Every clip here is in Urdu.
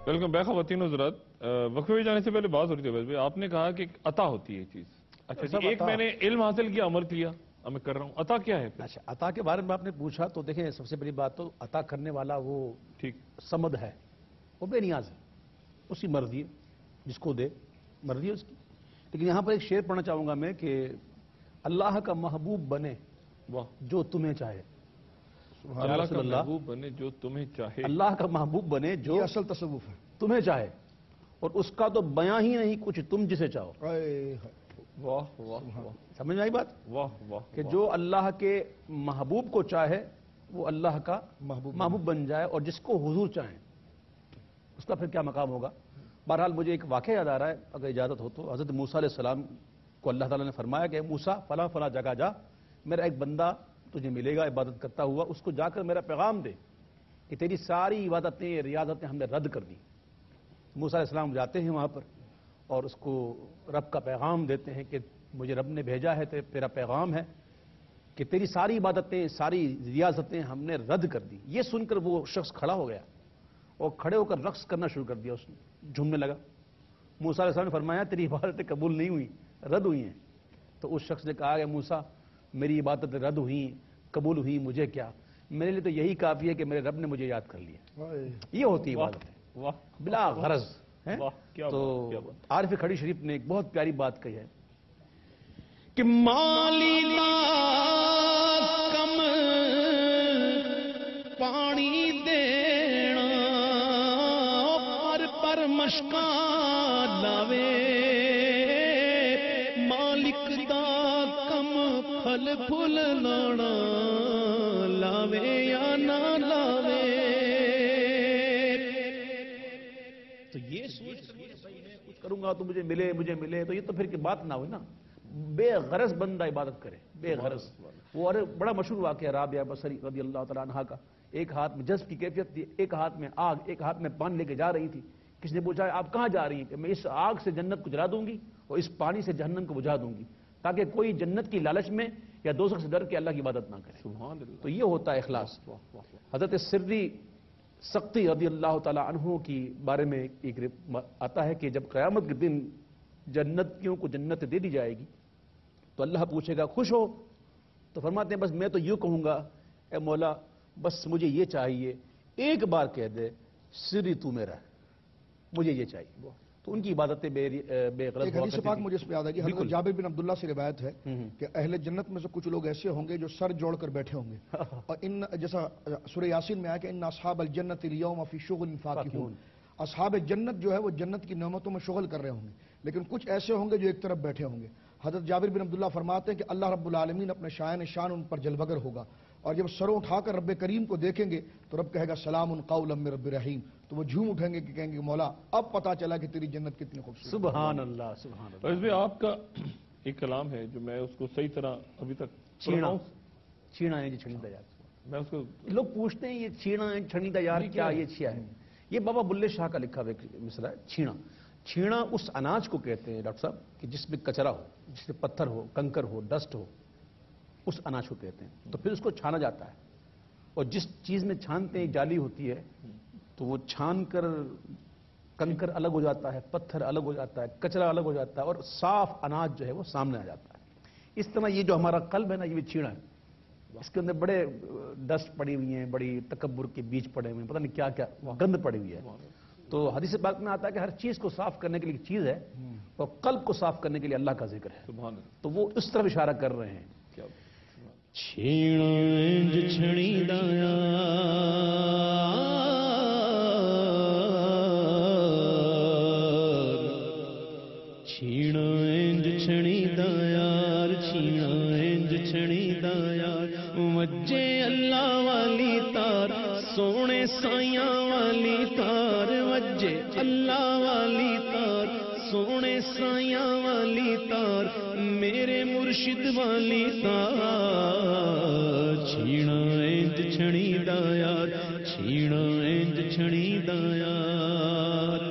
ویلکم بیک خواتین حضرات. وقفے میں جانے سے پہلے بات ہو رہی تھی عبید بھائی، آپ نے کہا کہ عطا ہوتی ہے یہ چیز. اچھا جی، ایک میں نے علم حاصل کیا، عمل کیا، اب میں کر رہا ہوں. عطا کیا ہے پھر؟ اچھا، عطا کے بارے میں آپ نے پوچھا تو دیکھیں، سب سے بڑی بات تو عطا کرنے والا وہ ٹھیک صمد ہے، وہ بے نیاز ہے، اس کی مرضی ہے، جس کو دے مرضی ہے اس کی. لیکن یہاں پر ایک شعر پڑھنا چاہوں گا میں کہ اللہ کا محبوب بنے واہ، جو تمہیں چاہے. اللہ کا محبوب بنے جو تمہیں چاہے. اللہ کا محبوب بنے جو یہ اصل تصوف ہے. تمہیں چاہے، اور اس کا تو بیاں ہی نہیں کچھ، تم جسے چاہو. واہ واہ واہ سمجھ میں آئی بات؟ واہ واہ. کہ جو اللہ کے محبوب کو چاہے وہ اللہ کا محبوب بن جائے، اور جس کو حضور چاہیں اس کا پھر کیا مقام ہوگا. بہرحال مجھے ایک واقعہ یاد آ رہا ہے، اگر اجازت ہو تو. حضرت موسیٰ علیہ السلام کو اللہ تعالیٰ نے فرمایا کہ موسیٰ فلاں فلاں جگہ جا، میرا ایک بندہ تجھے ملے گا عبادت کرتا ہوا، اس کو جا کر میرا پیغام دے کہ تیری ساری عبادتیں ریاضتیں ہم نے رد کر دی. موسیٰ علیہ السلام جاتے ہیں وہاں پر اور اس کو رب کا پیغام دیتے ہیں کہ مجھے رب نے بھیجا ہے، تیرا پیغام ہے کہ تیری ساری عبادتیں ساری ریاضتیں ہم نے رد کر دی. یہ سن کر وہ شخص کھڑا ہو گیا اور کھڑے ہو کر رقص کرنا شروع کر دیا، اس نے جھومنے لگا. موسیٰ علیہ السلام نے فرمایا تیری عبادتیں قبول نہیں ہوئی، رد ہوئی ہیں. تو اس شخص نے کہا کہ موسیٰ میری عبادتیں رد ہوئی قبول ہوئی مجھے کیا، میرے لیے تو یہی کافی ہے کہ میرے رب نے مجھے یاد کر لیا. یہ ہوتی ہے عبادت بلا غرض. تو عارف کھڑی شریف نے ایک بہت پیاری بات کہی ہے کہ مالی کم پانی دینا پر مشکا لاوے، مالک دا کم پھل پھل لانا لاوے یا نہ لاوے. تو یہ سوچ میں کچھ کروں گا تو مجھے ملے تو یہ تو پھر کی بات نہ ہوئی نا. بے غرض بندہ عبادت کرے، بے غرض. وہ بڑا مشہور واقعہ رابعہ بصری رضی اللہ تعالیٰ عنہا کا. ایک ہاتھ میں جذب کی کیفیت تھی، ایک ہاتھ میں آگ، ایک ہاتھ میں پانی لے کے جا رہی تھی. کسی نے پوچھا آپ کہاں جا رہی ہیں؟ کہ میں اس آگ سے جنت کو جلا دوں گی اور اس پانی سے جہنم کو بجھا دوں گی، تاکہ کوئی جنت کی لالچ میں یا دوزخ سے ڈر کے اللہ کی عبادت نہ کرے. سبحان اللہ. تو یہ ہوتا ہے اخلاص. حضرت سری سختی رضی اللہ تعالیٰ عنہ کی بارے میں ایک آتا ہے کہ جب قیامت کے دن جنتیوں کو جنت دے دی جائے گی تو اللہ پوچھے گا خوش ہو؟ تو فرماتے ہیں بس میں تو یوں کہوں گا اے مولا بس مجھے یہ چاہیے، ایک بار کہہ دے سری تو میرا ہے، مجھے یہ چاہیے. تو ان کی عبادتیں بے غرض. ایک حدیث پاک مجھے اس پہ یاد ہے کہ حضرت جابر بن عبداللہ سے روایت ہے کہ اہل جنت میں سے کچھ لوگ ایسے ہوں گے جو سر جوڑ کر بیٹھے ہوں گے، اور ان جیسا سورہ یاسین میں آیا کہ ان اصحاب الجنت اليوم فی شغل فاکہون. اصحاب جنت جو ہے وہ جنت کی نعمتوں میں شغل کر رہے ہوں گے، لیکن کچھ ایسے ہوں گے جو ایک طرف بیٹھے ہوں گے. حضرت جابر بن عبداللہ فرماتے ہیں کہ اللہ رب العالمین اپنے شایان شان ان پر جلوگر ہوگا، اور جب سروں اٹھا کر رب کریم کو دیکھیں گے تو رب کہے گا سلام قولا من رب رحیم. تو وہ جھوم اٹھیں گے کہ کہیں گے مولا اب پتا چلا کہ تیری جنت کتنی خوبصورت. سبحان اللہ سبحان اللہ. عزیز بھائی آپ کا ایک کلام ہے جو میں اس کو صحیح طرح ابھی تک چھینا ہے جی چھڑیدہ یار. میں اس کو لوگ پوچھتے ہیں یہ چھینا ہے چھڑیدہ یار کیا یہ چھیا ہے؟ یہ بابا بلے شاہ کا لکھا ہوا مصرع ہے. چھینا اس اناج کو کہتے ہیں ڈاکٹر صاحب کہ جس میں کچرا ہو، جس میں پتھر ہو، کنکر ہو، ڈسٹ ہو، اس اناج کو کہتے ہیں. تو پھر اس کو چھانا جاتا ہے، اور جس چیز میں چھانتے ہیں جالی ہوتی ہے تو وہ چھان کر کنکر الگ ہو جاتا ہے، پتھر الگ ہو جاتا ہے، کچرا الگ ہو جاتا ہے، اور صاف اناج جو ہے وہ سامنے آ جاتا ہے. اس طرح یہ جو ہمارا قلب ہے نا، یہ بھی چھیڑا ہے. اس کے اندر بڑے ڈسٹ پڑی ہوئی ہیں، بڑی تکبر کے بیج پڑے ہوئے ہیں، پتہ نہیں کیا کیا گند پڑی ہوئی ہے. تو حدیث پاک میں آتا ہے کہ ہر چیز کو صاف کرنے کے لیے ایک چیز ہے، اور قلب کو صاف کرنے کے لیے اللہ کا ذکر ہے. سبحان اللہ. تو وہ اس طرف اشارہ کر رہے ہیں. چھینا انج چھڑیدا چھینا انج چھڑیدا یار، چھینا انج چھڑیدا یار، وجے اللہ والی تار سونے سائیاں والی تار، وجے اللہ والی تار سونے سائیاں والی تار، میرے مرشد والی تار، چھینا انج چھڑیدا یار، چھینا انج چھڑیدا یار.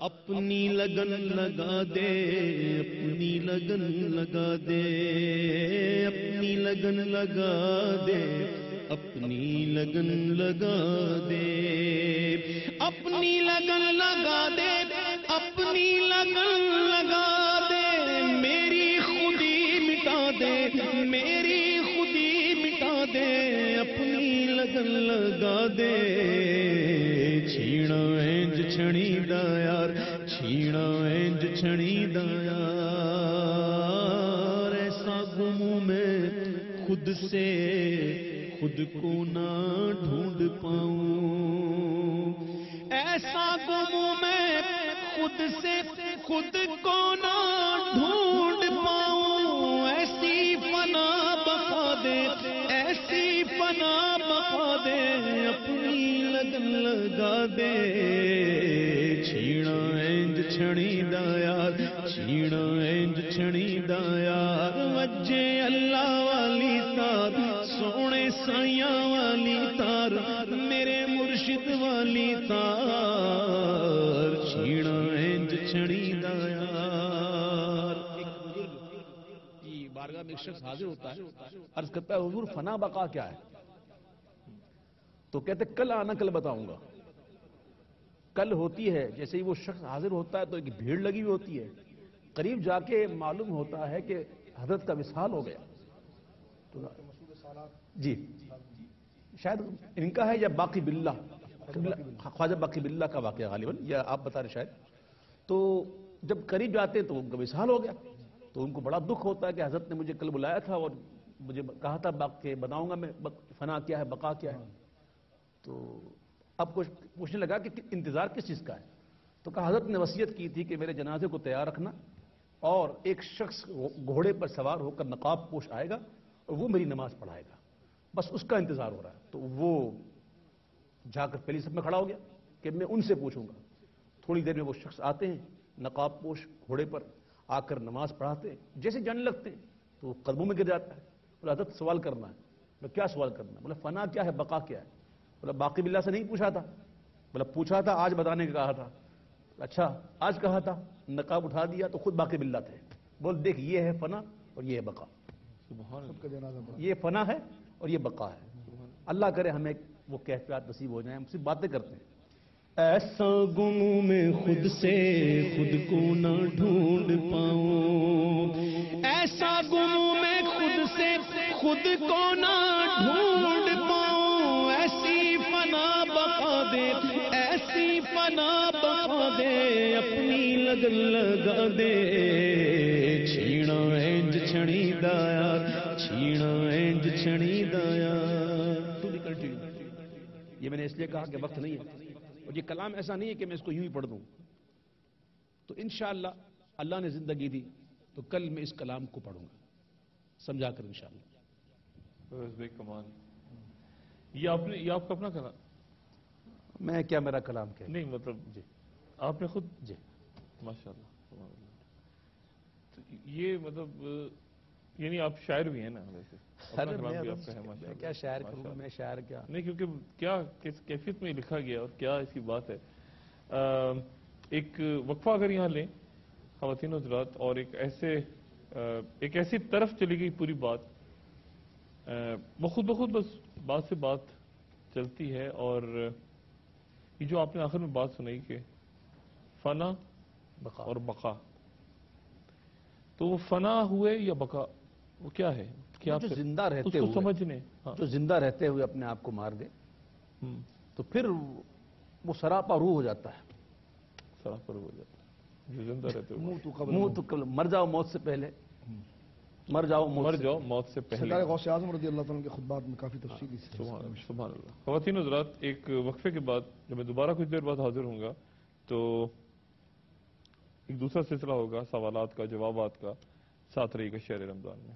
اپنی لگن لگا دے، اپنی لگن لگا دے، اپنی لگن لگا دے، اپنی لگن لگا دے، اپنی لگن لگا دے، اپنی لگن لگا دے، میری خودی مٹا دے، میری خودی مٹا دے، اپنی لگن لگا دے، چھیڑا انج چھڑی دا یار، چھیڑا انج چھڑی دا یار، ایسا گم میں خود سے خود کو نہ ڈھونڈ پاؤں، ایسا گم میں خود سے خود کو نہ ڈھونڈ پاؤں، ایسی فنا بقا دے، ایسی فنا بقا دے، اپنی لگن لگا دے، چھیڑا انج چھڑی دا یار، چھیڑا انج چھڑی دا یار، وجے اللہ والی تار، سونے سائیاں والی تار، میرے مرشد والی تار، چھیڑا انج چھڑی دا یار۔ ایک بزرگ کی بارگاہ میں ایک شخص حاضر ہوتا ہے، عرض کرتا ہے حضور فنا بقا کیا ہے؟ تو کہتے کل آنا، کل بتاؤں گا۔ کل ہوتی ہے، جیسے ہی وہ شخص حاضر ہوتا ہے تو ایک بھیڑ لگی ہوئی ہوتی ہے، قریب جا کے معلوم ہوتا ہے کہ حضرت کا وصال ہو گیا۔ تو جی شاید ان کا ہے یا باقی باللہ، خواجہ باقی باللہ کا واقعہ غالباً، یا آپ بتا رہے شاید۔ تو جب قریب جاتے تو ان کا وصال ہو گیا، تو ان کو بڑا دکھ ہوتا ہے کہ حضرت نے مجھے کل بلایا تھا اور مجھے کہا تھا کہ بتاؤں گا میں فنا کیا ہے، بقا کیا ہے۔ تو اب کچھ پوچھنے لگا کہ انتظار کس چیز کا ہے؟ تو کہا حضرت نے وصیت کی تھی کہ میرے جنازے کو تیار رکھنا، اور ایک شخص گھوڑے پر سوار ہو کر نقاب پوش آئے گا اور وہ میری نماز پڑھائے گا، بس اس کا انتظار ہو رہا ہے۔ تو وہ جا کر پہلی صف میں کھڑا ہو گیا کہ میں ان سے پوچھوں گا۔ تھوڑی دیر میں وہ شخص آتے ہیں نقاب پوش گھوڑے پر، آ کر نماز پڑھاتے ہیں، جیسے جانے لگتے ہیں تو وہ قدموں میں گر جاتا ہے۔ بولا حضرت سوال کرنا ہے۔ بولا کیا سوال کرنا ہے؟ بولا فنا کیا ہے، بقا کیا ہے؟ بولا باقی باللہ سے نہیں پوچھا تھا؟ بولا پوچھا تھا، آج بتانے کا کہا تھا۔ اچھا آج کہا تھا؟ نقاب اٹھا دیا تو خود باقی باللہ تھے۔ بول دیکھ یہ ہے فنا اور یہ ہے بقا، یہ فنا ہے اور یہ بقا ہے۔ اللہ کرے ہمیں وہ کیفیات نصیب ہو جائیں، ہم صرف باتیں کرتے ہیں۔ ایسا گم میں خود سے خود کو نہ ڈھونڈ پاؤں، ایسا گم میں خود سے خود کو نہ ڈھونڈ پاؤں، ایسی فنا بقا دے، ایسی فنا بقا دے، اپنی لگن لگا دے، چھیڑا انج چھڑی دا یار، چھیڑا انج چھڑی دا یار۔ یہ میں نے اس لیے کہا کہ وقت نہیں ہے، اور یہ کلام ایسا نہیں ہے کہ میں اس کو یوں ہی پڑھ دوں۔ تو انشاءاللہ اللہ نے زندگی دی تو کل میں اس کلام کو پڑھوں گا سمجھا کر انشاءاللہ۔ بے کمال، یہ آپ نے، یہ آپ کا اپنا کلام؟ میں کیا میرا کلام کہہ، نہیں مطلب جی آپ نے خود؟ جی ماشاءاللہ سبحان اللہ۔ تو یہ مطلب یعنی آپ شاعر بھی ہیں نا ویسے؟ اپنا کلام بھی آپ کا ہے ماشاءاللہ۔ میں کیا شاعر کروں، میں شاعر کیا نہیں، کیونکہ کیا کس کیفیت میں لکھا گیا اور کیا اس کی بات ہے۔ ایک وقفہ اگر یہاں لیں خواتین و حضرات، اور ایک ایسی طرف چلی گئی پوری بات، وہ خود بخود بس بات سے بات چلتی ہے۔ اور یہ جو آپ نے آخر میں بات سنائی کہ فنا بقا اور بقا، تو وہ فنا ہوئے یا بقا، وہ کیا ہے؟ کیا جو زندہ رہتے اس کو ہوئے، سمجھنے، ہاں جو زندہ رہتے ہوئے اپنے آپ کو مار دے ہم، تو پھر وہ سراپا روح ہو جاتا ہے۔ سراپر ہو جاتا ہے جو زندہ رہتے ہوئے۔ منہ تو قبر منہ تو قبل، مر جاؤ موت سے پہلے، مر جاؤ موت مر سے جاؤ موت سے پہلے۔ سرکار غوث اعظم رضی اللہ تعالیٰ کے خطبات میں کافی تفصیلی سے سبحان اللہ سبحان اللہ۔ خواتین و حضرات، ایک وقفے کے بعد جب میں دوبارہ کچھ دیر بعد حاضر ہوں گا تو ایک دوسرا سلسلہ ہوگا سوالات کا، جوابات کا، ساتھ رہی گا شہر رمضان میں۔